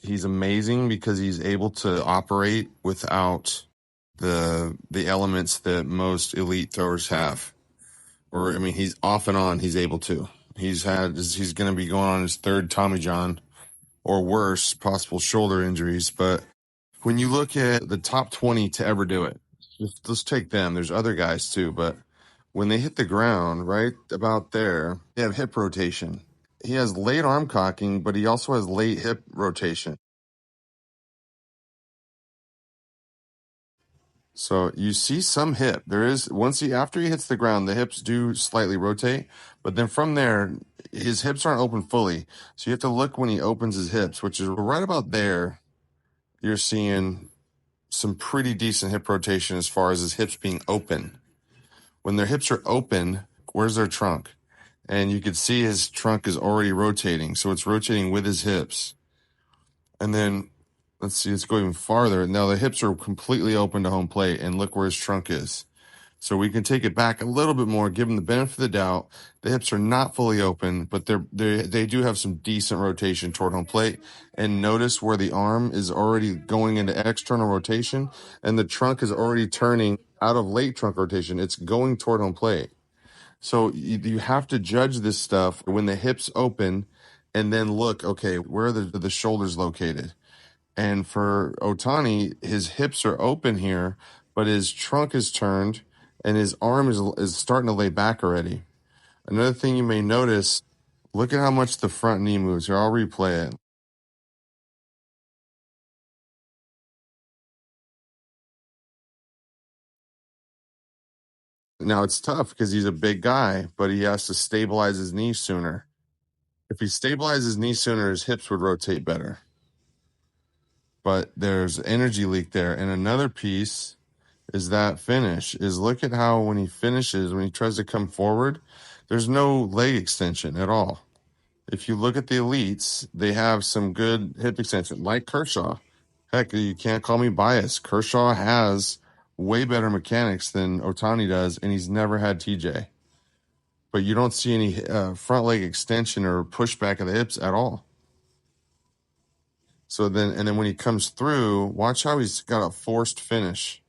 he's amazing because he's able to operate without the elements that most elite throwers have. Or I mean, he's off and on. He's able to. He's going to be going on his third Tommy John or worse, possible shoulder injuries. But when you look at the top 20 to ever do it, let's take them. There's other guys too, but when they hit the ground right about there, they have hip rotation. He has late arm cocking, but he also has late hip rotation. So you see some hip. There is after he hits the ground, the hips do slightly rotate, but then from there, his hips aren't open fully. So you have to look when he opens his hips, which is right about there. You're seeing some pretty decent hip rotation as far as his hips being open. When their hips are open, where's their trunk? And you could see his trunk is already rotating. So it's rotating with his hips. And then, let's see, let's go even farther. Now the hips are completely open to home plate, and look where his trunk is. So we can take it back a little bit more, give him the benefit of the doubt. The hips are not fully open, but they do have some decent rotation toward home plate. And notice where the arm is already going into external rotation, and the trunk is already turning out of late trunk rotation. It's going toward home plate. So you have to judge this stuff when the hips open, and then look, okay, where are the shoulders located? And for Ohtani, his hips are open here, but his trunk is turned, and his arm is starting to lay back already. Another thing you may notice, look at how much the front knee moves. Here, I'll replay it. Now, it's tough because he's a big guy, but he has to stabilize his knee sooner. If he stabilizes his knee sooner, his hips would rotate better. But there's energy leak there. And another piece is that finish. Is look at how when he finishes, when he tries to come forward, there's no leg extension at all. If you look at the elites, they have some good hip extension, like Kershaw. Heck, you can't call me biased. Kershaw has way better mechanics than Ohtani does, and he's never had TJ. But you don't see any front leg extension or pushback of the hips at all. So then when he comes through, watch how he's got a forced finish.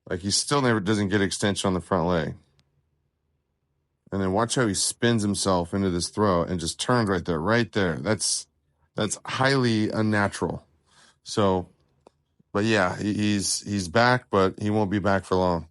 Like he still never doesn't get extension on the front leg. And then watch how he spins himself into this throw and just turns right there. That's highly unnatural. So, but yeah, he's back, but he won't be back for long.